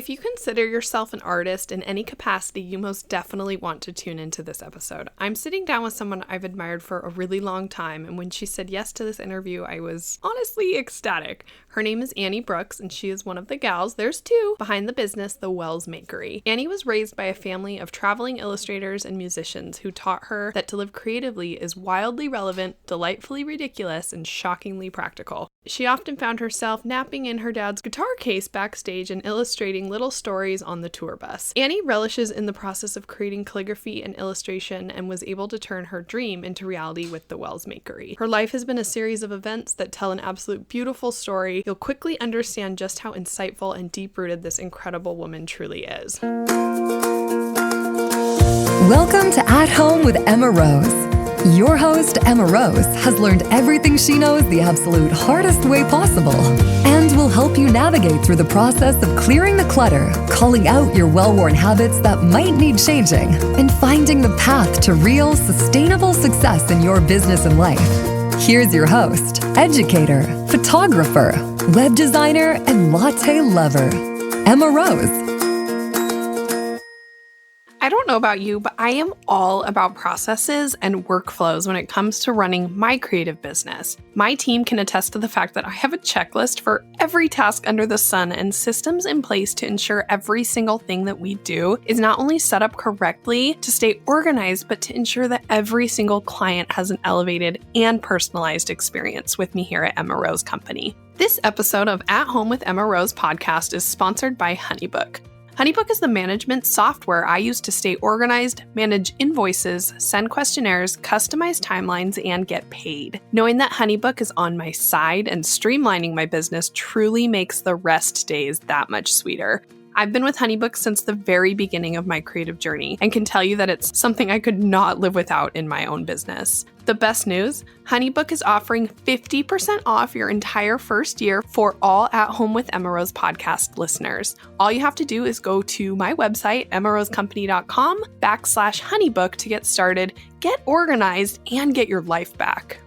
If you consider yourself an artist in any capacity, you most definitely want to tune into this episode. I'm sitting down with someone I've admired for a really long time, and when she said yes to this interview, I was honestly ecstatic. Her name is Annie Brooks, and she is one of the gals, there's two, behind the business, the Wells Makery. Annie was raised by a family of traveling illustrators and musicians who taught her that to live creatively is wildly relevant, delightfully ridiculous, and shockingly practical. She often found herself napping in her dad's guitar case backstage and illustrating little stories on the tour bus. Annie relishes in the process of creating calligraphy and illustration and was able to turn her dream into reality with the Wells Makery. Her life has been a series of events that tell an absolute beautiful story. You'll quickly understand just how insightful and deep-rooted this incredible woman truly is. Welcome to At Home with Emma Rose. Your host, Emma Rose, has learned everything she knows the absolute hardest way possible and will help you navigate through the process of clearing the clutter, calling out your well-worn habits that might need changing, and finding the path to real, sustainable success in your business and life. Here's your host, educator, photographer, web designer, and latte lover, Emma Rose. I don't know about you, but I am all about processes and workflows when it comes to running my creative business. My team can attest to the fact that I have a checklist for every task under the sun and systems in place to ensure every single thing that we do is not only set up correctly to stay organized, but to ensure that every single client has an elevated and personalized experience with me here at Emma Rose Company. This episode of At Home with Emma Rose podcast is sponsored by HoneyBook. HoneyBook is the management software I use to stay organized, manage invoices, send questionnaires, customize timelines, and get paid. Knowing that HoneyBook is on my side and streamlining my business truly makes the rest days that much sweeter. I've been with HoneyBook since the very beginning of my creative journey and can tell you that it's something I could not live without in my own business. The best news, HoneyBook is offering 50% off your entire first year for all At Home with Emma Rose podcast listeners. All you have to do is go to my website, emmarosecompany.com/honeybook to get started, get organized, and get your life back.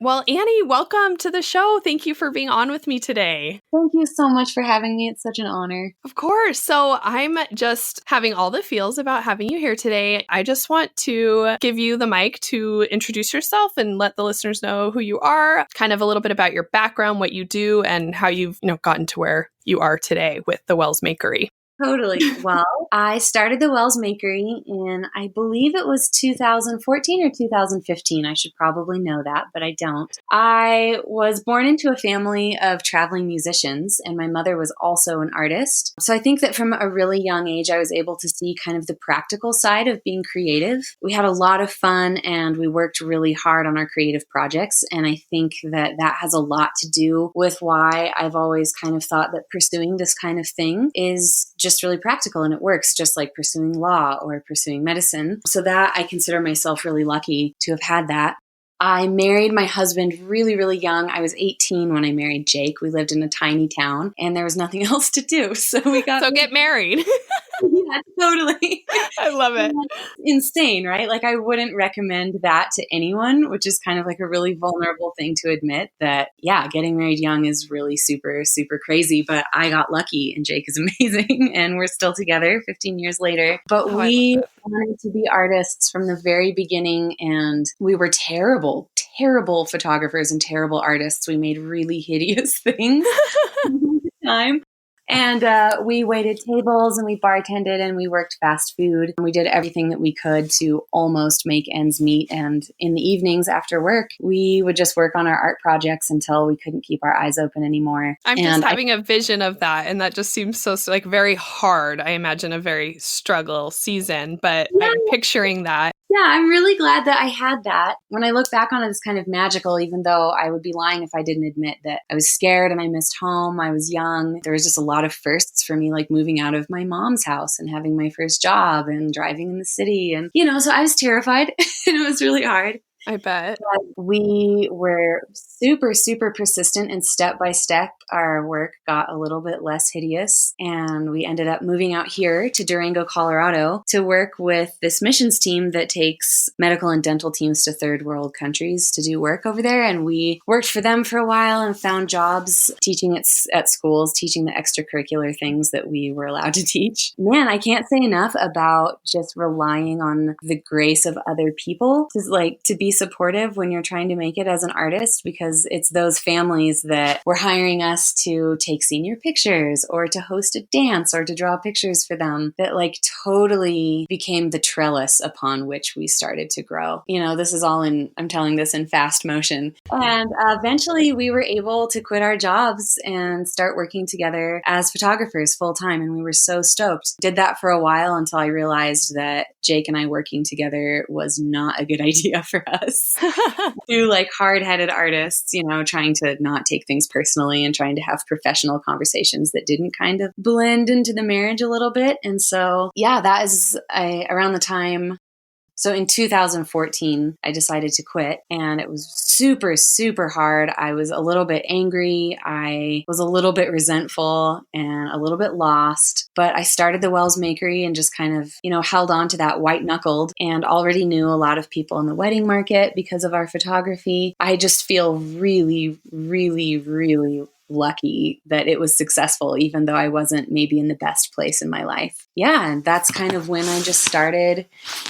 Well, Annie, welcome to the show. Thank you for being on with me today. Thank you so much for having me. It's such an honor. Of course. So I'm just having all the feels about having you here today. I just want to give you the mic to introduce yourself and let the listeners know who you are, kind of a little bit about your background, what you do, and how you've gotten to where you are today with the Wells Makery. Totally. Well, I started the Wells Makery in, I believe it was 2014 or 2015. I should probably know that, but I don't. I was born into a family of traveling musicians, and my mother was also an artist. So I think that from a really young age, I was able to see kind of the practical side of being creative. We had a lot of fun, and we worked really hard on our creative projects. And I think that that has a lot to do with why I've always kind of thought that pursuing this kind of thing is just really practical, and it works just like pursuing law or pursuing medicine. So that I consider myself really lucky to have had that. I married my husband really, really young. I was 18 when I married Jake. We lived in a tiny town and there was nothing else to do. So we got... So get married. Yeah, totally. I love it. Insane, right? Like I wouldn't recommend that to anyone, which is kind of like a really vulnerable thing to admit that, yeah, getting married young is really super, super crazy. But I got lucky and Jake is amazing and we're still together 15 years later. But we wanted to be artists from the very beginning and we were terrible photographers and terrible artists. We made really hideous things all the time. And we waited tables and we bartended and we worked fast food. And we did everything that we could to almost make ends meet. And in the evenings after work, we would just work on our art projects until we couldn't keep our eyes open anymore. I'm just having a vision of that. And that just seems so like very hard. I imagine a very struggle season, but yeah. I'm picturing that. Yeah, I'm really glad that I had that. When I look back on it, it's kind of magical, even though I would be lying if I didn't admit that I was scared and I missed home. I was young. There was just a lot of firsts for me, like moving out of my mom's house and having my first job and driving in the city. And, so I was terrified and it was really hard. I bet. But we were super, super persistent, and step by step, our work got a little bit less hideous. And we ended up moving out here to Durango, Colorado to work with this missions team that takes medical and dental teams to third world countries to do work over there. And we worked for them for a while and found jobs teaching at schools, teaching the extracurricular things that we were allowed to teach. Man, I can't say enough about just relying on the grace of other people to be supportive when you're trying to make it as an artist, because it's those families that were hiring us to take senior pictures or to host a dance or to draw pictures for them that totally became the trellis upon which we started to grow. This is all I'm telling this in fast motion. And eventually we were able to quit our jobs and start working together as photographers full time. And we were so stoked. Did that for a while until I realized that Jake and I working together was not a good idea for us. Two hard-headed artists, trying to not take things personally and trying to have professional conversations that didn't kind of blend into the marriage a little bit. And so, that is around the time. So in 2014, I decided to quit, and it was super, super hard. I was a little bit angry. I was a little bit resentful and a little bit lost, but I started the Wells Makery and just kind of, held on to that white knuckled, and already knew a lot of people in the wedding market because of our photography. I just feel really, really, really lucky that it was successful, even though I wasn't maybe in the best place in my life. And that's kind of when I just started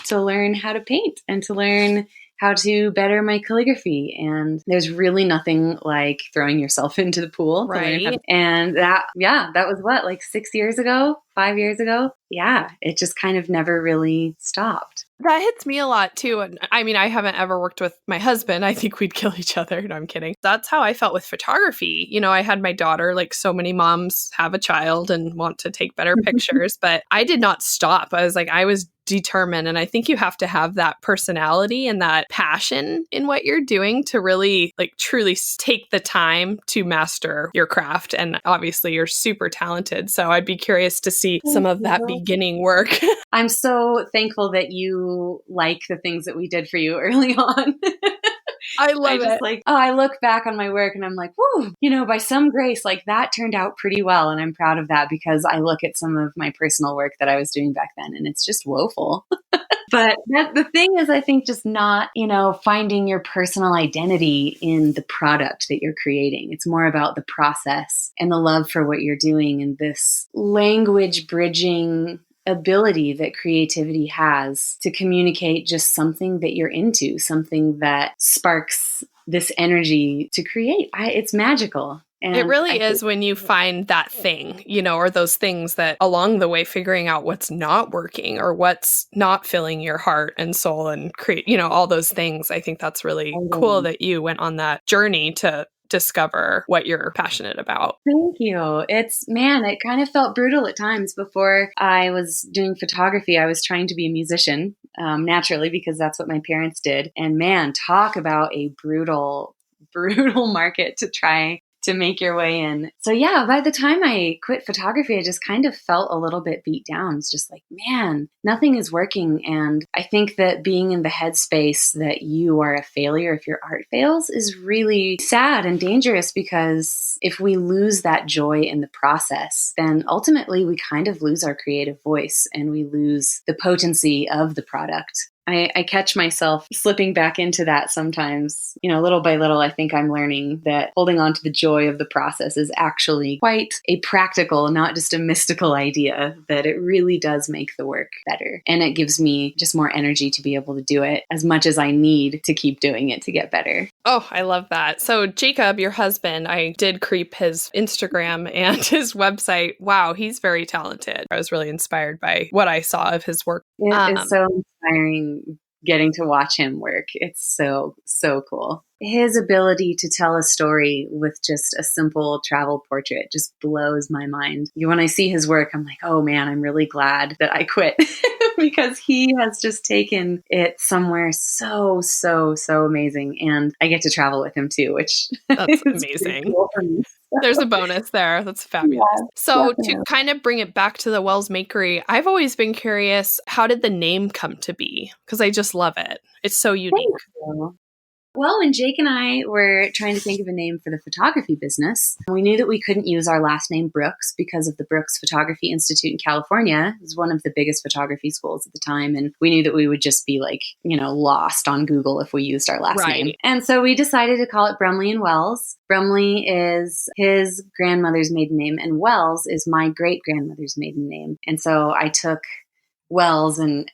to learn how to paint and to learn how to better my calligraphy. And there's really nothing like throwing yourself into the pool. Right. And that was 6 years ago, 5 years ago. It just kind of never really stopped. That hits me a lot too. And I mean, I haven't ever worked with my husband. I think we'd kill each other. No, I'm kidding. That's how I felt with photography. I had my daughter, like so many moms have a child and want to take better pictures, but I did not stop. I was determined. And I think you have to have that personality and that passion in what you're doing to really truly take the time to master your craft. And obviously you're super talented. So I'd be curious to see some of that beginning work. I'm so thankful that you like the things that we did for you early on. I love it. I look back on my work and I'm like, whoo, by some grace, that turned out pretty well. And I'm proud of that, because I look at some of my personal work that I was doing back then and it's just woeful. But the thing is, I think just not, finding your personal identity in the product that you're creating. It's more about the process and the love for what you're doing, and this language bridging ability that creativity has to communicate just something that you're into, something that sparks this energy to create. It's magical. And it really is when you find that thing, or those things that along the way, figuring out what's not working or what's not filling your heart and soul and create, all those things. I think that's really cool that you went on that journey to discover what you're passionate about. Thank you. It kind of felt brutal at times. Before I was doing photography, I was trying to be a musician, naturally, because that's what my parents did. And talk about a brutal market to try to make your way in. So by the time I quit photography, I just kind of felt a little bit beat down. It's just nothing is working. And I think that being in the headspace that you are a failure if your art fails is really sad and dangerous, because if we lose that joy in the process, then ultimately we kind of lose our creative voice and we lose the potency of the product. I catch myself slipping back into that sometimes. Little by little, I think I'm learning that holding on to the joy of the process is actually quite a practical, not just a mystical idea, that it really does make the work better. And it gives me just more energy to be able to do it as much as I need to keep doing it to get better. Oh, I love that. So Jacob, your husband, I did creep his Instagram and his website. Wow, he's very talented. I was really inspired by what I saw of his work. It is so inspiring getting to watch him work. It's so, so cool. His ability to tell a story with just a simple travel portrait just blows my mind. When I see his work, I'm like, oh man, I'm really glad that I quit because he has just taken it somewhere so, so, so amazing. And I get to travel with him too, which that's amazing. Cool for me. There's a bonus there. That's fabulous. Yeah, so definitely. To kind of bring it back to the Wells Makery, I've always been curious, how did the name come to be? Because I just love it. It's so unique. Well, when Jake and I were trying to think of a name for the photography business, we knew that we couldn't use our last name Brooks because of the Brooks Photography Institute in California. It was one of the biggest photography schools at the time. And we knew that we would just be lost on Google if we used our last name. And so we decided to call it Brumley and Wells. Brumley is his grandmother's maiden name, and Wells is my great-grandmother's maiden name. And so I took Wells and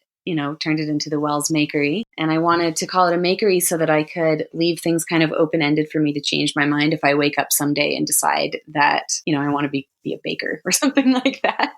turned it into the Wells Makery. And I wanted to call it a makery so that I could leave things kind of open-ended for me to change my mind if I wake up someday and decide that, I want to be a baker or something like that.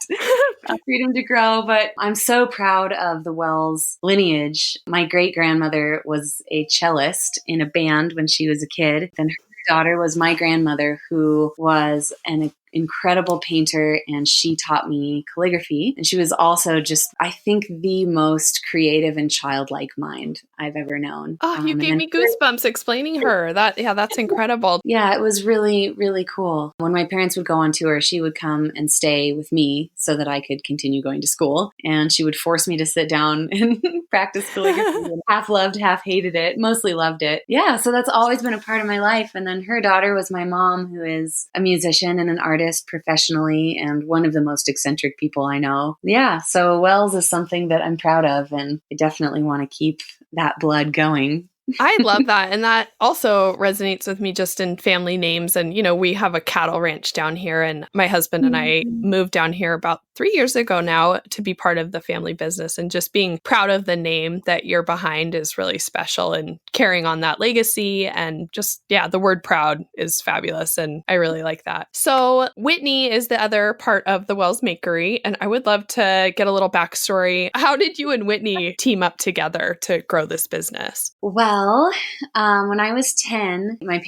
Freedom to grow. But I'm so proud of the Wells lineage. My great-grandmother was a cellist in a band when she was a kid. Then her daughter was my grandmother, who was an incredible painter, and she taught me calligraphy. And she was also just, I think, the most creative and childlike mind I've ever known. Oh, you gave me goosebumps explaining her. That's incredible. Yeah, it was really, really cool. When my parents would go on tour, she would come and stay with me so that I could continue going to school. And she would force me to sit down and practice calligraphy. Half loved, half hated it. Mostly loved it. Yeah, so that's always been a part of my life. And then her daughter was my mom, who is a musician and an artist professionally and one of the most eccentric people I know. Yeah, so Wells is something that I'm proud of, and I definitely want to keep that blood going. I love that. And that also resonates with me just in family names. And, we have a cattle ranch down here, and my husband and I moved down here about 3 years ago now to be part of the family business. And just being proud of the name that you're behind is really special, and carrying on that legacy. And just, the word proud is fabulous. And I really like that. So Whitney is the other part of the Wells Makery. And I would love to get a little backstory. How did you and Whitney team up together to grow this business? Well, when I was 10, my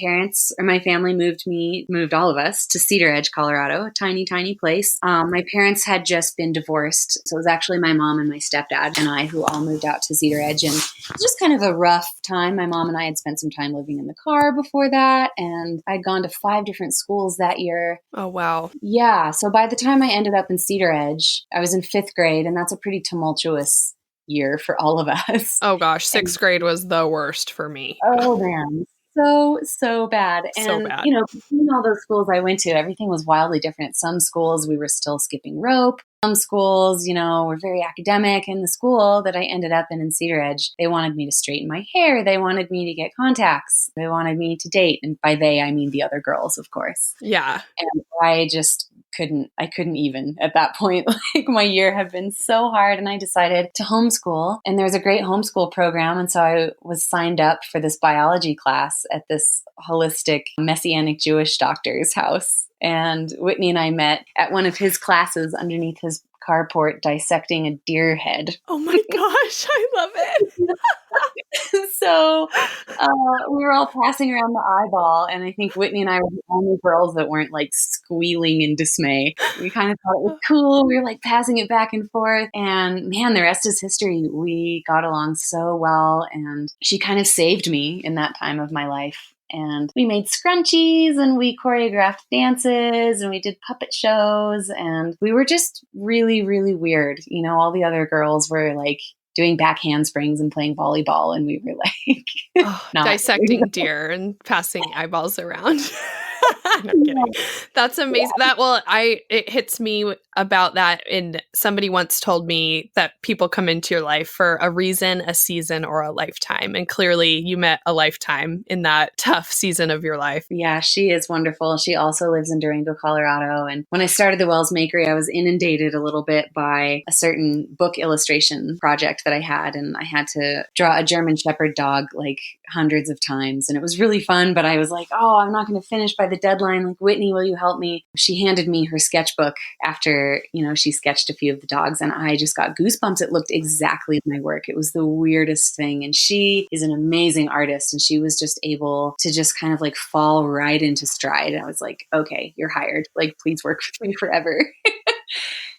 family moved all of us to Cedar Edge, Colorado, a tiny, tiny place. My parents had just been divorced. So it was actually my mom and my stepdad and I who all moved out to Cedar Edge. And it was just kind of a rough time. My mom and I had spent some time living in the car before that. And I'd gone to 5 different schools that year. Oh, wow. Yeah. So by the time I ended up in Cedar Edge, I was in 5th grade, and that's a pretty tumultuous year for all of us. Oh gosh, 6th grade was the worst for me. Oh man, so bad. And bad. Between all those schools I went to, everything was wildly different. Some schools we were still skipping rope. Some schools, were very academic. In the school that I ended up in Cedar Edge, they wanted me to straighten my hair. They wanted me to get contacts. They wanted me to date. And by they, I mean the other girls, of course. Yeah. And I just couldn't even at that point. My year had been so hard, and I decided to homeschool. And there's a great homeschool program. And so I was signed up for this biology class at this holistic Messianic Jewish doctor's house. And Whitney and I met at one of his classes underneath his carport dissecting a deer head. Oh my gosh, I love it. So we were all passing around the eyeball, and I think Whitney and I were the only girls that weren't squealing in dismay. We kind of thought it was cool. We were passing it back and forth, and man, the rest is history. We got along so well, and she kind of saved me in that time of my life. And we made scrunchies, and we choreographed dances, and we did puppet shows, and we were just really, really weird. All the other girls were doing back handsprings and playing volleyball, and we were dissecting deer and passing eyeballs around. No kidding. That's amazing. Yeah. It hits me about that. And somebody once told me that people come into your life for a reason, a season, or a lifetime. And clearly you met a lifetime in that tough season of your life. Yeah, she is wonderful. She also lives in Durango, Colorado. And when I started the Wells Makery, I was inundated a little bit by a certain book illustration project that I had. And I had to draw a German Shepherd dog hundreds of times. And it was really fun. But I was I'm not going to finish by the deadline. Whitney, will you help me? She handed me her sketchbook after, she sketched a few of the dogs, and I just got goosebumps. It looked exactly like my work. It was the weirdest thing. And she is an amazing artist, and she was just able to just kind of fall right into stride. And I was okay, you're hired. Please work with me forever.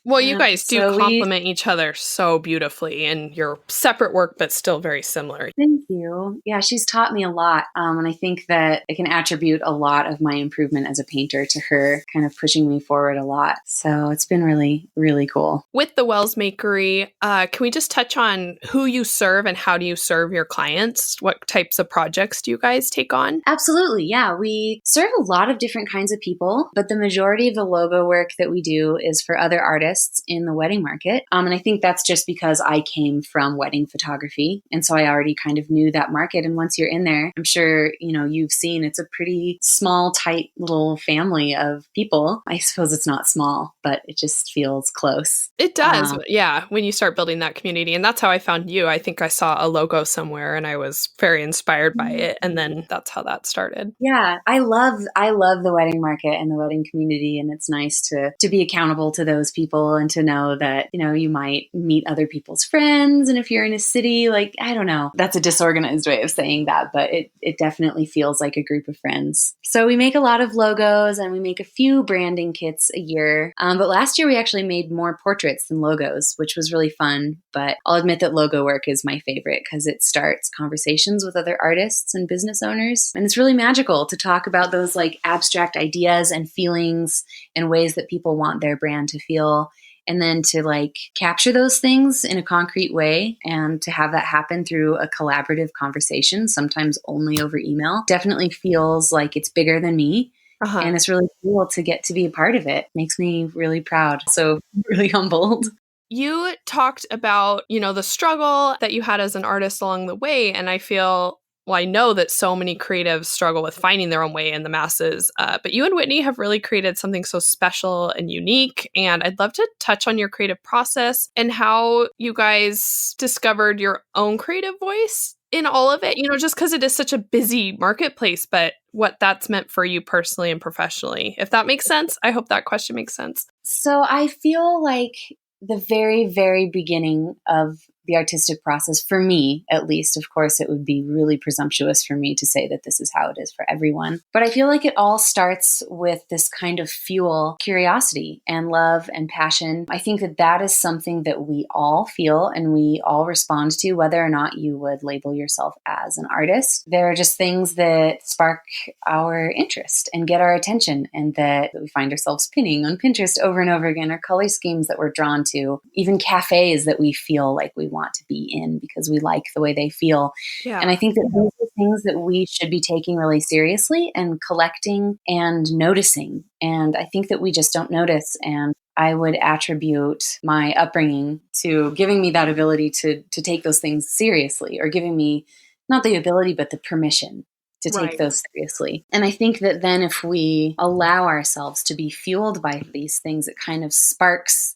Well, you guys do So we complement each other so beautifully in your separate work, but still very similar. Thank you. Yeah, she's taught me a lot. And I think that I can attribute a lot of my improvement as a painter to her kind of pushing me forward a lot. So it's been really, really cool. With the Wells Makery, can we just touch on who you serve and how do you serve your clients? What types of projects do you guys take on? Absolutely. Yeah. We serve a lot of different kinds of people, but the majority of the logo work that we do is for other artists in the wedding market. And I think that's just because I came from wedding photography. And so I already kind of knew that market. And once you're in there, I'm sure, you've seen it's a pretty small, tight little family of people. I suppose it's not small, but it just feels close. It does. Yeah. When you start building that community. And that's how I found you. I think I saw a logo somewhere and I was very inspired by it. And then that's how that started. Yeah. I love the wedding market and the wedding community. And it's nice to be accountable to those people and to know that, you might meet other people's friends. And if you're in a city, like, I don't know, that's a disorganized way of saying that, but it definitely feels like a group of friends. So we make a lot of logos and we make a few branding kits a year. But last year we actually made more portraits than logos, which was really fun. But I'll admit that logo work is my favorite because it starts conversations with other artists and business owners. And it's really magical to talk about those like abstract ideas and feelings and ways that people want their brand to feel. And then to like capture those things in a concrete way and to have that happen through a collaborative conversation, sometimes only over email, definitely feels like it's bigger than me. And it's really cool to get to be a part of it. Makes me really proud. So really humbled. You talked about, the struggle that you had as an artist along the way. And I know that so many creatives struggle with finding their own way in the masses, but you and Whitney have really created something so special and unique. And I'd love to touch on your creative process and how you guys discovered your own creative voice in all of it, just because it is such a busy marketplace, but what that's meant for you personally and professionally. If that makes sense, I hope that question makes sense. So I feel like the very, very beginning of the artistic process, for me at least, of course, it would be really presumptuous for me to say that this is how it is for everyone. But I feel like it all starts with this kind of fuel, curiosity and love and passion. I think that that is something that we all feel and we all respond to, whether or not you would label yourself as an artist. There are just things that spark our interest and get our attention and that we find ourselves pinning on Pinterest over and over again, or color schemes that we're drawn to, even cafes that we feel like we want to be in because we like the way they feel. Yeah. And I think that those are things that we should be taking really seriously and collecting and noticing. And I think that we just don't notice. And I would attribute my upbringing to giving me that ability to take those things seriously, or giving me not the ability, but the permission to take those seriously. And I think that then if we allow ourselves to be fueled by these things, it kind of sparks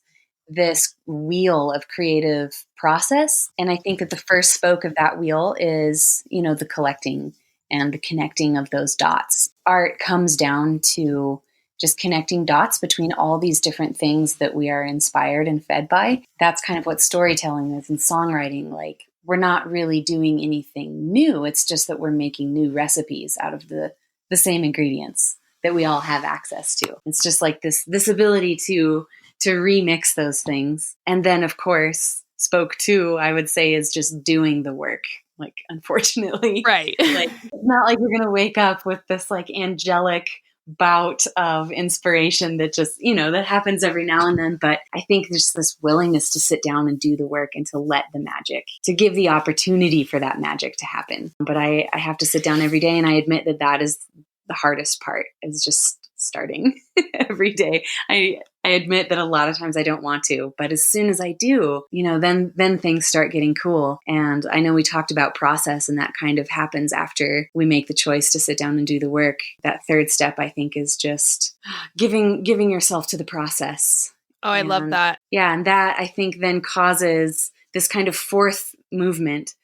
this wheel of creative process. And I think that the first spoke of that wheel is, the collecting and the connecting of those dots. Art comes down to just connecting dots between all these different things that we are inspired and fed by. That's kind of what storytelling is and songwriting. Like, we're not really doing anything new. It's just that we're making new recipes out of the same ingredients that we all have access to. It's just like this ability to remix those things. And then, of course, spoke two, I would say, is just doing the work. Like, unfortunately, right. Like, it's not like you're going to wake up with this like angelic bout of inspiration that just, that happens every now and then. But I think there's this willingness to sit down and do the work and to let the magic, to give the opportunity for that magic to happen. But I have to sit down every day. And I admit that is the hardest part, is just starting every day. I admit that a lot of times I don't want to, but as soon as I do, then things start getting cool. And I know we talked about process, and that kind of happens after we make the choice to sit down and do the work. That third step, I think, is just giving yourself to the process. Oh, I love that. Yeah. And that, I think, then causes this kind of fourth movement,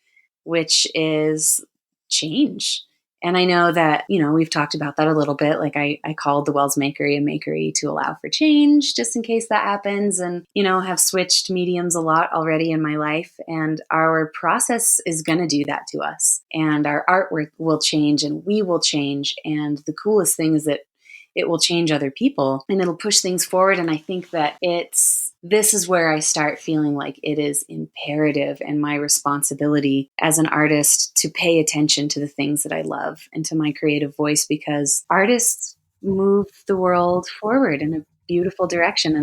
which is change. And I know that, we've talked about that a little bit. Like I called the Wells Makery a makery to allow for change, just in case that happens, and, have switched mediums a lot already in my life. And our process is going to do that to us. And our artwork will change and we will change. And the coolest thing is that it will change other people and it'll push things forward. And I think that this is where I start feeling like it is imperative and my responsibility as an artist to pay attention to the things that I love and to my creative voice, because artists move the world forward in a beautiful direction.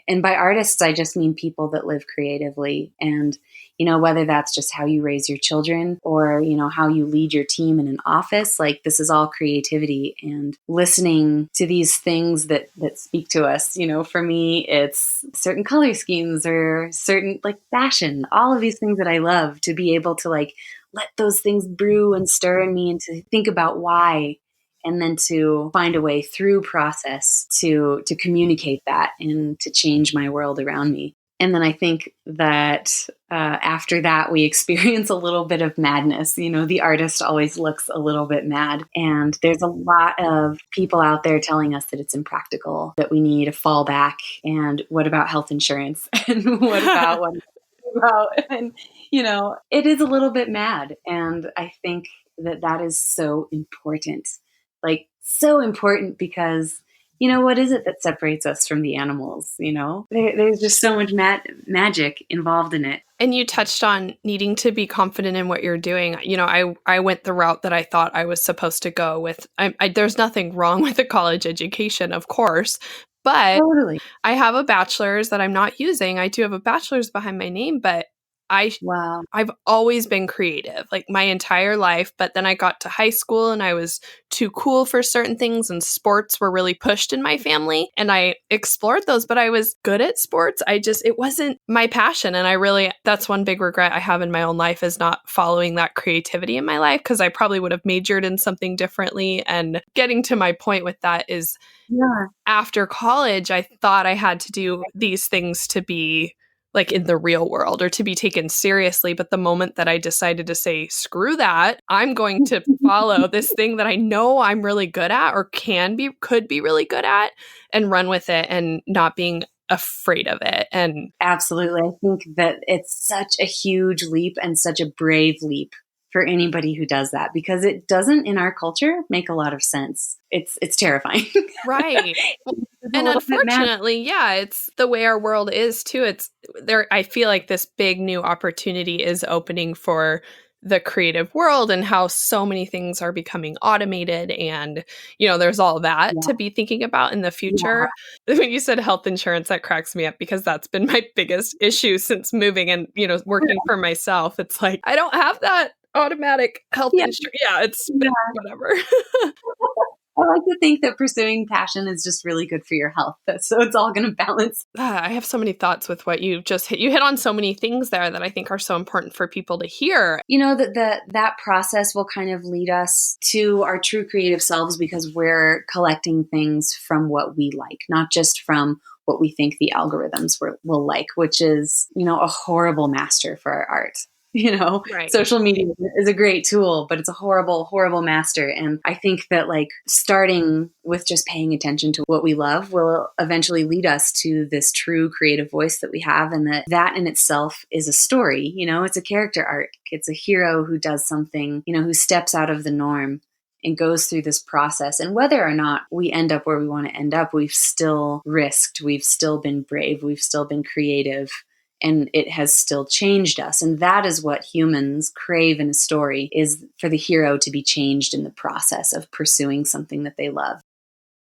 And by artists, I just mean people that live creatively. And, whether that's just how you raise your children or, how you lead your team in an office, like this is all creativity and listening to these things that speak to us. For me, it's certain color schemes or certain like fashion, all of these things that I love, to be able to like let those things brew and stir in me and to think about why, and then to find a way through process to communicate that and to change my world around me. And then I think that after that, we experience a little bit of madness. The artist always looks a little bit mad. And there's a lot of people out there telling us that it's impractical, that we need a fallback. And what about health insurance? And what about and it is a little bit mad. And I think that is so important. Like so important because what is it that separates us from the animals? There's just so much magic involved in it. And you touched on needing to be confident in what you're doing. I went the route that I thought I was supposed to go with. There's nothing wrong with a college education, of course, but totally. I have a bachelor's that I'm not using. I do have a bachelor's behind my name, but I've always been creative, like my entire life. But then I got to high school and I was too cool for certain things, and sports were really pushed in my family. And I explored those, but I was good at sports. It wasn't my passion. And that's one big regret I have in my own life, is not following that creativity in my life, because I probably would have majored in something differently. And getting to my point with that is, after college, I thought I had to do these things to be like in the real world or to be taken seriously. But the moment that I decided to say, screw that, I'm going to follow this thing that I know I'm really good at or could be really good at, and run with it and not being afraid of it. And absolutely. I think that it's such a huge leap and such a brave leap for anybody who does that, because it doesn't in our culture make a lot of sense. It's terrifying. Right. And unfortunately, it's the way our world is too. It's there. I feel like this big new opportunity is opening for the creative world, and how so many things are becoming automated. And, there's all that to be thinking about in the future. Yeah. When you said health insurance, that cracks me up, because that's been my biggest issue since moving and, working for myself. It's like, I don't have that automatic health insurance. Yeah, it's whatever. I like to think that pursuing passion is just really good for your health. So it's all going to balance. I have so many thoughts with what you just hit. You hit on so many things there that I think are so important for people to hear. That process will kind of lead us to our true creative selves, because we're collecting things from what we like, not just from what we think the algorithms will like, which is, a horrible master for our art. Right. Social media is a great tool, but it's a horrible, horrible master. And I think that like starting with just paying attention to what we love will eventually lead us to this true creative voice that we have. And that in itself is a story, it's a character arc. It's a hero who does something, who steps out of the norm and goes through this process. And whether or not we end up where we want to end up, we've still risked, we've still been brave, we've still been creative. And it has still changed us. And that is what humans crave in a story, is for the hero to be changed in the process of pursuing something that they love.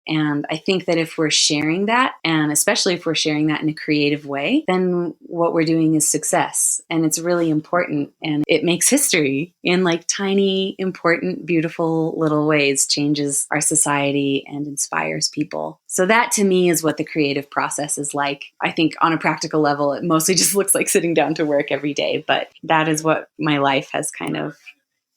And I think that if we're sharing that, and especially if we're sharing that in a creative way, then what we're doing is success. And it's really important. And it makes history in like tiny, important, beautiful little ways, changes our society and inspires people. So that to me is what the creative process is like. I think on a practical level, it mostly just looks like sitting down to work every day. But that is what my life has kind of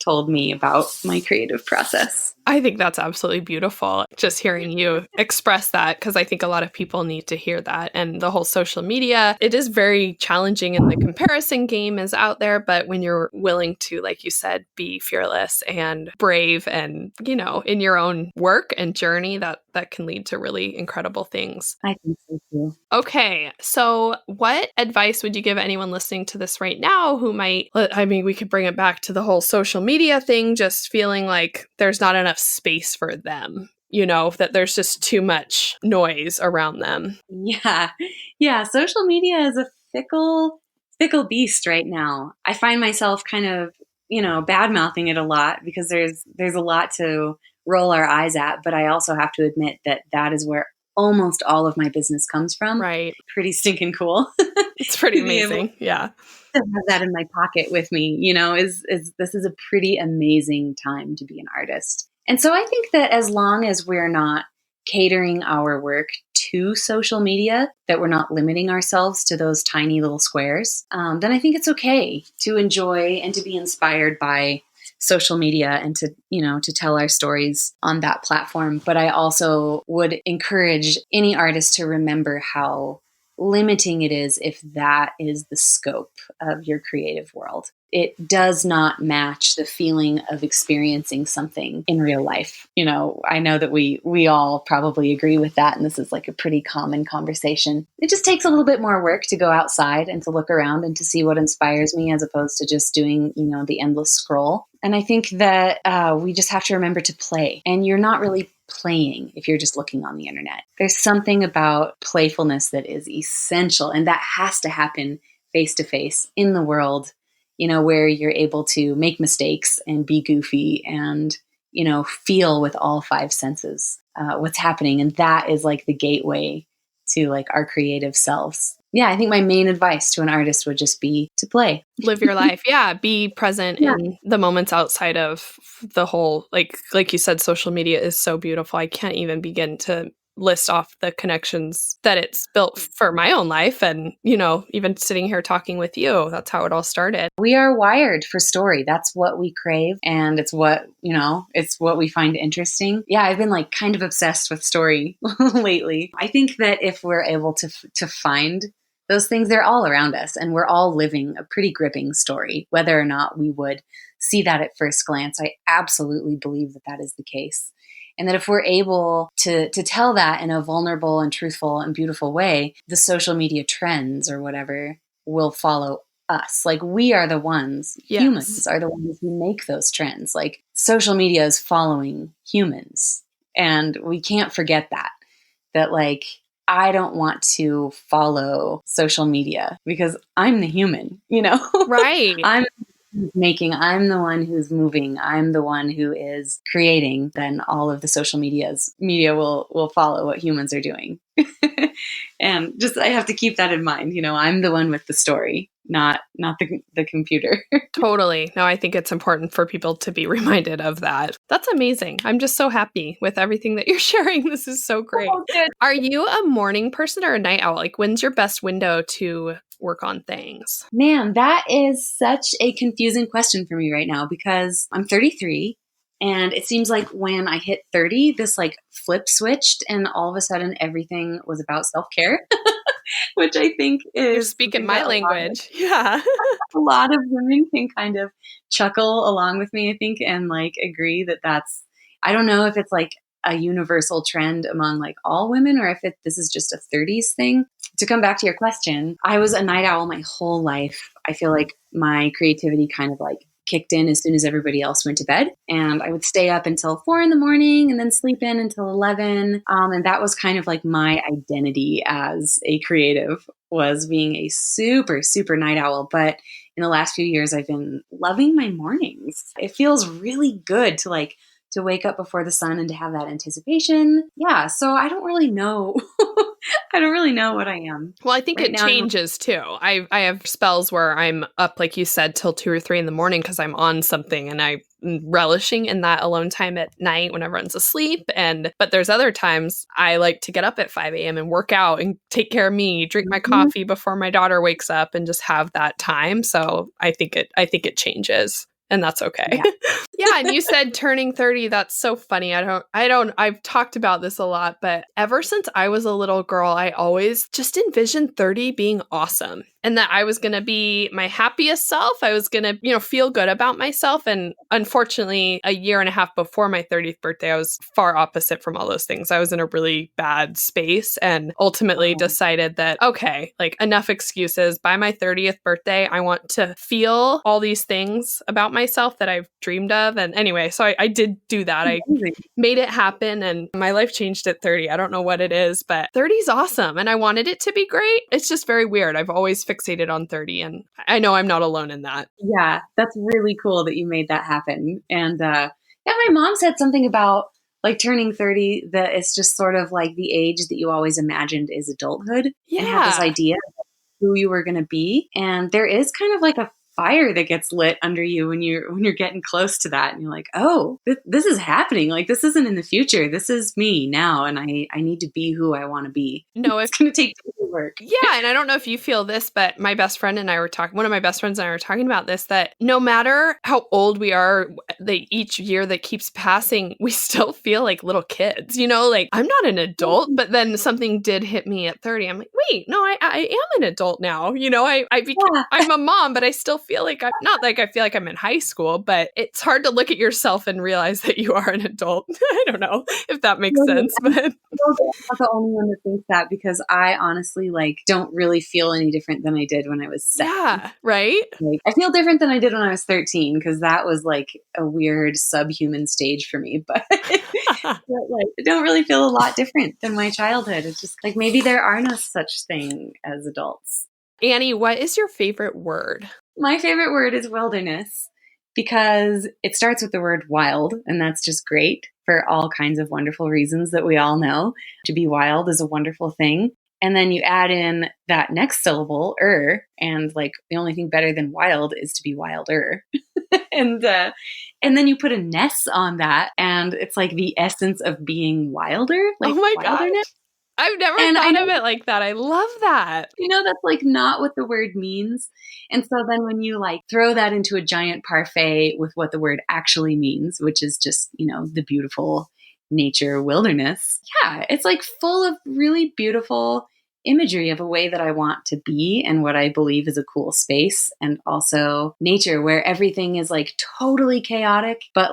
told me about my creative process. I think that's absolutely beautiful, just hearing you express that, because I think a lot of people need to hear that. And the whole social media, it is very challenging, and the comparison game is out there. But when you're willing to, like you said, be fearless and brave and, in your own work and journey, that can lead to really incredible things. I think so too. Okay. So what advice would you give anyone listening to this right now who might, we could bring it back to the whole social media thing, just feeling like there's not enough space for them that there's just too much noise around them. Yeah. Yeah. Social media is a fickle beast right now. I find myself kind of, bad mouthing it a lot because there's a lot to roll our eyes at. But I also have to admit that is where almost all of my business comes from. Right. Pretty stinking cool. It's pretty To be able amazing. Yeah. to have that in my pocket with me, is this is a pretty amazing time to be an artist. And so I think that as long as we're not catering our work to social media, that we're not limiting ourselves to those tiny little squares, then I think it's okay to enjoy and to be inspired by social media and to tell our stories on that platform. But I also would encourage any artist to remember how limiting it is if that is the scope of your creative world. It does not match the feeling of experiencing something in real life. I know that we all probably agree with that, and this is like a pretty common conversation. It just takes a little bit more work to go outside and to look around and to see what inspires me as opposed to just doing, the endless scroll. And I think that we just have to remember to play. And you're not really playing if you're just looking on the internet. There's something about playfulness that is essential, and that has to happen face to face in the world, where you're able to make mistakes and be goofy and, feel with all five senses what's happening. And that is like the gateway to like our creative selves. Yeah, I think my main advice to an artist would just be to play. Live your life. Yeah. Be present in the moments outside of the whole, like you said, social media is so beautiful. I can't even begin to list off the connections that it's built for my own life. And, even sitting here talking with you, that's how it all started. We are wired for story. That's what we crave. And it's what, it's what we find interesting. Yeah, I've been like kind of obsessed with story lately. I think that if we're able to find those things, they're all around us, and we're all living a pretty gripping story, whether or not we would see that at first glance. I absolutely believe that is the case. And that if we're able to tell that in a vulnerable and truthful and beautiful way, the social media trends or whatever will follow us. Like we are the ones, humans are the ones who make those trends. Like social media is following humans. And we can't forget that like, I don't want to follow social media because I'm the human, Right. I'm the one who's moving. I'm the one who is creating. Then all of the social media will follow what humans are doing. And just, I have to keep that in mind. I'm the one with the story, not the computer. Totally. No, I think it's important for people to be reminded of that. That's amazing. I'm just so happy with everything that you're sharing. This is so great. Oh, good. Are you a morning person or a night owl? Like, when's your best window to work on things? Man, that is such a confusing question for me right now because I'm 33. And it seems like when I hit 30, this like flip switched and all of a sudden everything was about self-care, which I think is... You're speaking my language. Yeah. A lot of women can kind of chuckle along with me, I think, and like agree that's, I don't know if it's like a universal trend among like all women or if this is just a 30s thing. To come back to your question, I was a night owl my whole life. I feel like my creativity kind of like kicked in as soon as everybody else went to bed. And I would stay up until 4 a.m. and then sleep in until 11. And that was kind of like my identity as a creative, was being a super, super night owl. But in the last few years, I've been loving my mornings. It feels really good to wake up before the sun and to have that anticipation. Yeah. So I don't really know. I don't really know what I am. Well, I think it changes too. I have spells where I'm up, like you said, till 2 or 3 in the morning because I'm on something and I'm relishing in that alone time at night when everyone's asleep. But there's other times I like to get up at 5 a.m. and work out and take care of me, drink my coffee before my daughter wakes up and just have that time. So I think it changes. And that's okay. Yeah. Yeah. And you said turning 30. That's so funny. I've talked about this a lot, but ever since I was a little girl, I always just envisioned 30 being awesome. and that I was going to be my happiest self. I was going to, feel good about myself. And unfortunately, a year and a half before my 30th birthday, I was far opposite from all those things. I was in a really bad space and ultimately decided that, okay, like enough excuses. By my 30th birthday, I want to feel all these things about myself that I've dreamed of. And anyway, so I did do that. I made it happen and my life changed at 30. I don't know what it is, but 30 is awesome. And I wanted it to be great. It's just very weird. I've always fixated on 30 and I know I'm not alone in that. Yeah, that's really cool that you made that happen. And yeah, my mom said something about like turning 30, that it's just sort of like the age that you always imagined is adulthood. Yeah. And have this idea of who you were going to be. And there is kind of like a fire that gets lit under you when you're getting close to that, and you're like, oh, this is happening. Like, this isn't in the future. This is me now, and I need to be who I want to be. No, it's going to take work. Yeah, and I don't know if you feel this, but one of my best friends and I were talking about this, that no matter how old we are, each year that keeps passing, we still feel like little kids. Like, I'm not an adult, but then something did hit me at 30. I'm like, wait, no, I am an adult now. I'm a mom, but I still feel like I'm not like I feel like I'm in high school, but it's hard to look at yourself and realize that you are an adult. I don't know if that makes sense, but I'm not the only one that thinks that, because I honestly don't really feel any different than I did when I was 7. Yeah, right? I feel different than I did when I was 13, because that was like a weird subhuman stage for me, but I don't really feel a lot different than my childhood. It's just like maybe there are no such thing as adults. Annie, what is your favorite word? My favorite word is wilderness, because it starts with the word wild, and that's just great for all kinds of wonderful reasons that we all know. To be wild is a wonderful thing. And then you add in that next syllable, and the only thing better than wild is to be wilder. and then you put a ness on that, and it's like the essence of being wilder. Oh my wilderness. gosh. I've never thought of it like that. I love that. That's not what the word means. And so then when you throw that into a giant parfait with what the word actually means, which is just, the beautiful nature wilderness. Yeah, it's full of really beautiful imagery of a way that I want to be and what I believe is a cool space, and also nature where everything is totally chaotic, but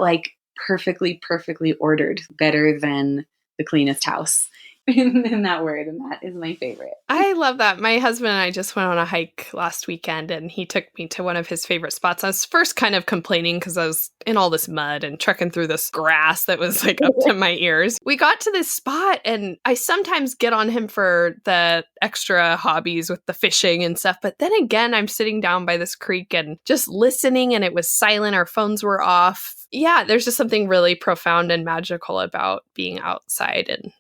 perfectly ordered, better than the cleanest house. in that word, and that is my favorite. I love that. My husband and I just went on a hike last weekend, and he took me to one of his favorite spots. I was first kind of complaining because I was in all this mud and trekking through this grass that was up to my ears. We got to this spot, and I sometimes get on him for the extra hobbies with the fishing and stuff, but then again, I'm sitting down by this creek and just listening, and it was silent. Our phones were off. Yeah, there's just something really profound and magical about being outside and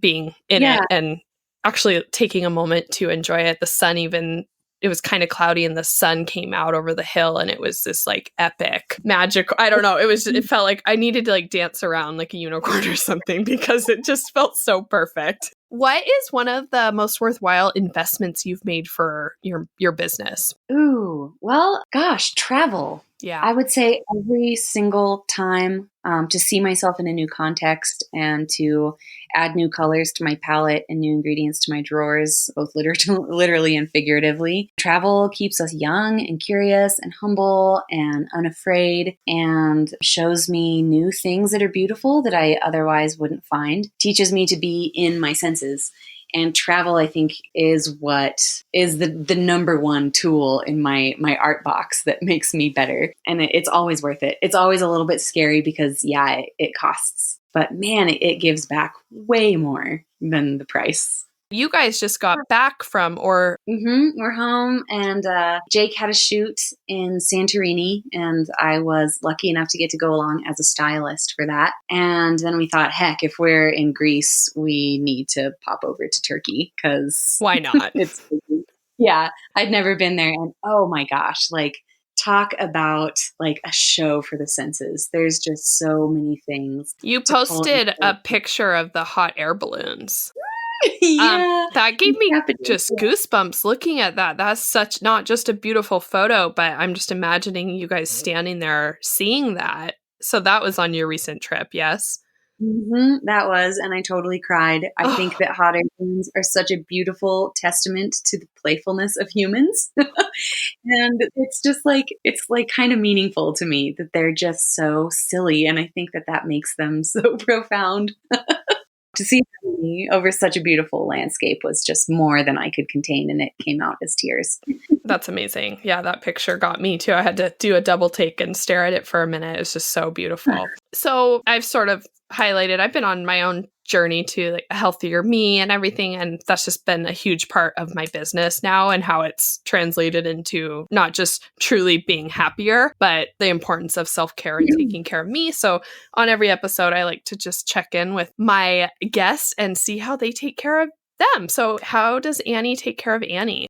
being in it and actually taking a moment to enjoy it. The sun, it was kind of cloudy and the sun came out over the hill, and it was this epic magical. I don't know. It felt like I needed to dance around like a unicorn or something, because it just felt so perfect. What is one of the most worthwhile investments you've made for your business? Ooh, well, gosh, travel. Yeah. I would say every single time to see myself in a new context and to add new colors to my palette and new ingredients to my drawers, both literally and figuratively. Travel keeps us young and curious and humble and unafraid, and shows me new things that are beautiful that I otherwise wouldn't find. Teaches me to be in my senses. And travel, I think, is what is the number one tool in my art box that makes me better. And it's always worth it. It's always a little bit scary because, it costs. But man, it gives back way more than the price. You guys just got back from, or... We're home, and Jake had a shoot in Santorini, and I was lucky enough to get to go along as a stylist for that. And then we thought, heck, if we're in Greece, we need to pop over to Turkey, because... Why not? I'd never been there, and oh my gosh, talk about a show for the senses. There's just so many things. You posted a picture of the hot air balloons. Yeah. That gave me just goosebumps looking at that. That's not just a beautiful photo, but I'm just imagining you guys standing there seeing that. So that was on your recent trip, yes? That was, and I totally cried. I think that hot air balloons are such a beautiful testament to the playfulness of humans. And it's like kind of meaningful to me that they're just so silly. And I think that that makes them so profound. To see me over such a beautiful landscape was just more than I could contain, and it came out as tears. That's amazing. Yeah, that picture got me too. I had to do a double take and stare at it for a minute. It's just so beautiful. So I've sort of highlighted, I've been on my own journey to like a healthier me and everything. And that's just been a huge part of my business now and how it's translated into not just truly being happier, but the importance of self-care and taking care of me. So on every episode, I like to just check in with my guests and see how they take care of them. So how does Annie take care of Annie?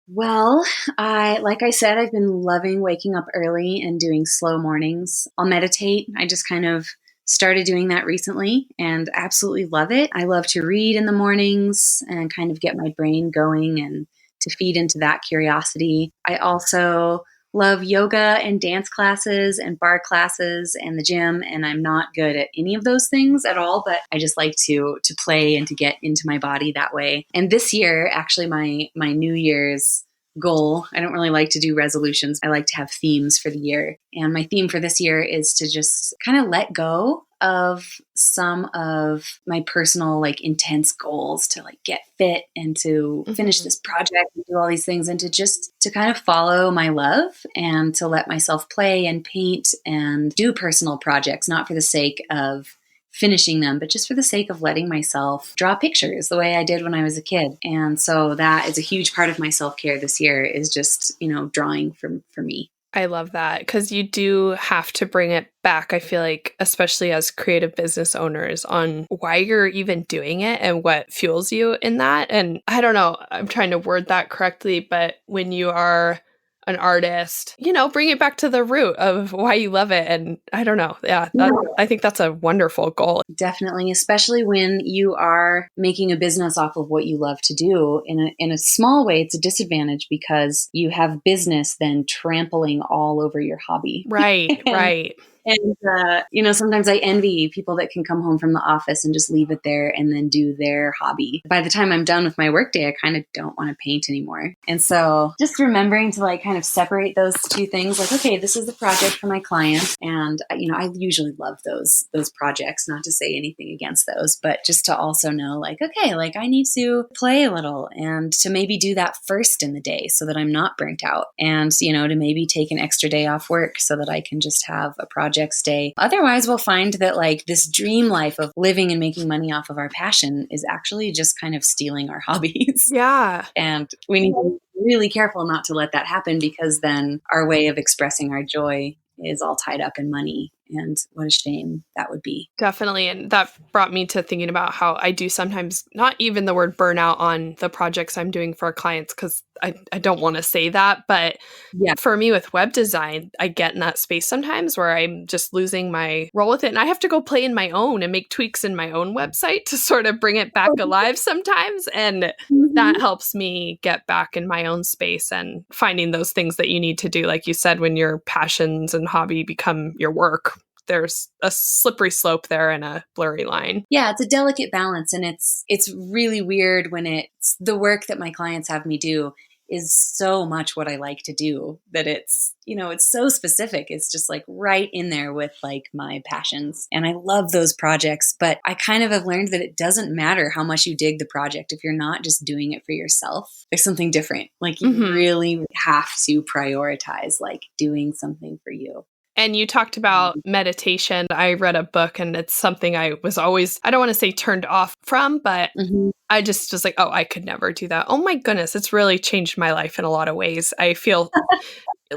Well, like I said, I've been loving waking up early and doing slow mornings. I'll meditate. I just kind of started doing that recently and absolutely love it. I love to read in the mornings and kind of get my brain going and to feed into that curiosity. I also love yoga and dance classes and bar classes and the gym, and I'm not good at any of those things at all, but I just like to play and to get into my body that way. And this year, actually my New Year's goal, I don't really like to do resolutions. I like to have themes for the year. And my theme for this year is to just kind of let go of some of my personal like intense goals to like get fit and to finish this project and do all these things, and to kind of follow my love and to let myself play and paint and do personal projects, not for the sake of finishing them, but just for the sake of letting myself draw pictures the way I did when I was a kid. And so that is a huge part of my self-care this year, is just, drawing for me. I love that because you do have to bring it back, I feel like, especially as creative business owners, on why you're even doing it and what fuels you in that. And I don't know, I'm trying to word that correctly, but when you are an artist, bring it back to the root of why you love it. And I don't know. Yeah, I think that's a wonderful goal. Definitely, especially when you are making a business off of what you love to do. In a small way, it's a disadvantage because you have business then trampling all over your hobby. Right, right. And, sometimes I envy people that can come home from the office and just leave it there and then do their hobby. By the time I'm done with my workday, I kind of don't want to paint anymore. And so just remembering to like kind of separate those two things, like, okay, this is the project for my client. And, I usually love those projects, not to say anything against those, but just to also know like, okay, like I need to play a little and to maybe do that first in the day so that I'm not burnt out, and, to maybe take an extra day off work so that I can just have a project stay. Otherwise, we'll find that like this dream life of living and making money off of our passion is actually just kind of stealing our hobbies. Yeah. And we need to be really careful not to let that happen, because then our way of expressing our joy is all tied up in money. And what a shame that would be. Definitely. And that brought me to thinking about how I do sometimes not even the word burnout on the projects I'm doing for our clients, because I don't want to say that. But yeah, for me with web design, I get in that space sometimes where I'm just losing my role with it. And I have to go play in my own and make tweaks in my own website to sort of bring it back alive sometimes. And that helps me get back in my own space and finding those things that you need to do. Like you said, when your passions and hobby become your work, there's a slippery slope there and a blurry line. Yeah, it's a delicate balance. And it's really weird when it's the work that my clients have me do is so much what I like to do that it's so specific. It's just like right in there with like my passions. And I love those projects, but I kind of have learned that it doesn't matter how much you dig the project if you're not just doing it for yourself. There's something different. Like you really have to prioritize like doing something for you. And you talked about meditation. I read a book and it's something I was always, I don't want to say turned off from, but I just was like, oh, I could never do that. Oh my goodness, it's really changed my life in a lot of ways. I feel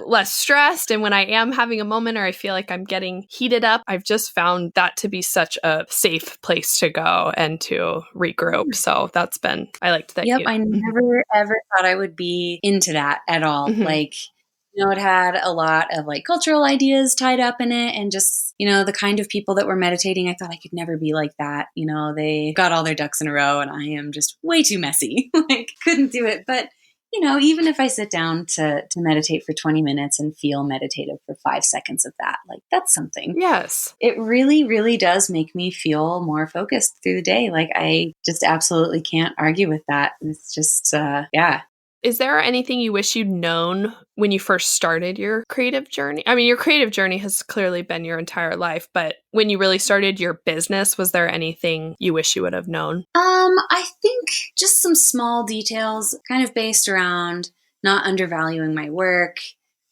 less stressed. And when I am having a moment or I feel like I'm getting heated up, I've just found that to be such a safe place to go and to regroup. So that's been, I liked that. Yep, I never ever thought I would be into that at all. Like, it had a lot of like cultural ideas tied up in it, and just, the kind of people that were meditating, I thought I could never be like that. They got all their ducks in a row and I am just way too messy. Like couldn't do it. But even if I sit down to meditate for 20 minutes and feel meditative for 5 seconds of that, like that's something. Yes. It really, really does make me feel more focused through the day. Like I just absolutely can't argue with that. It's just, yeah. Is there anything you wish you'd known when you first started your creative journey? I mean, your creative journey has clearly been your entire life, but when you really started your business, was there anything you wish you would have known? I think just some small details kind of based around not undervaluing my work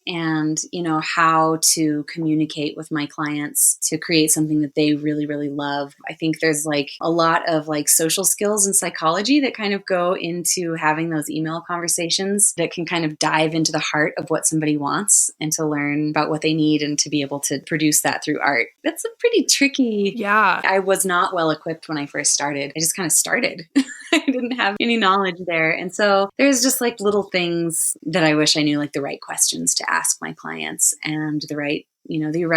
and, how to communicate with my clients to create something that they really, really love. I think there's like a lot of like social skills and psychology that kind of go into having those email conversations that can kind of dive into the heart of what somebody wants and to learn about what they need and to be able to produce that through art. That's a pretty tricky. Yeah. I was not well equipped when I first started. I just kind of started. I didn't have any knowledge there. And so there's just like little things that I wish I knew, like the right questions to ask my clients and the right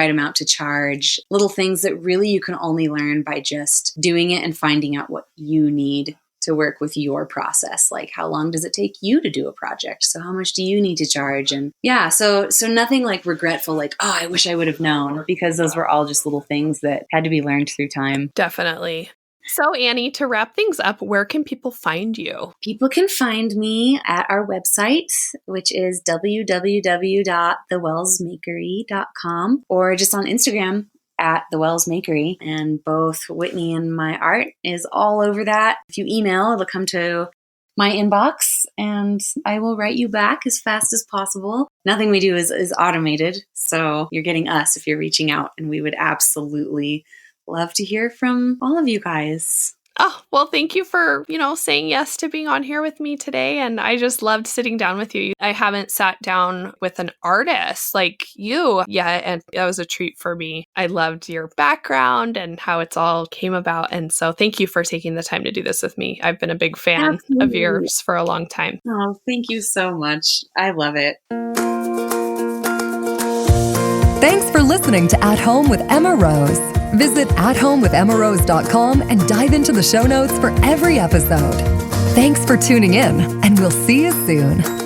amount to charge, little things that really you can only learn by just doing it and finding out what you need to work with your process. Like how long does it take you to do a project? So how much do you need to charge? And yeah, so nothing like regretful, like, oh, I wish I would have known, because those were all just little things that had to be learned through time. Definitely. So Annie, to wrap things up, where can people find you? People can find me at our website, which is www.thewellsmakery.com, or just on Instagram at the Wells Makery. And both Whitney and my art is all over that. If you email, it'll come to my inbox and I will write you back as fast as possible. Nothing we do is automated. So you're getting us if you're reaching out, and we would absolutely love to hear from all of you guys. Oh, well, thank you for, saying yes to being on here with me today. And I just loved sitting down with you. I haven't sat down with an artist like you yet, and that was a treat for me. I loved your background and how it's all came about. And so thank you for taking the time to do this with me. I've been a big fan of yours for a long time. Oh, thank you so much. I love it. Thanks for listening to At Home with Emma Rose. Visit athomewithemmarose.com and dive into the show notes for every episode. Thanks for tuning in, and we'll see you soon.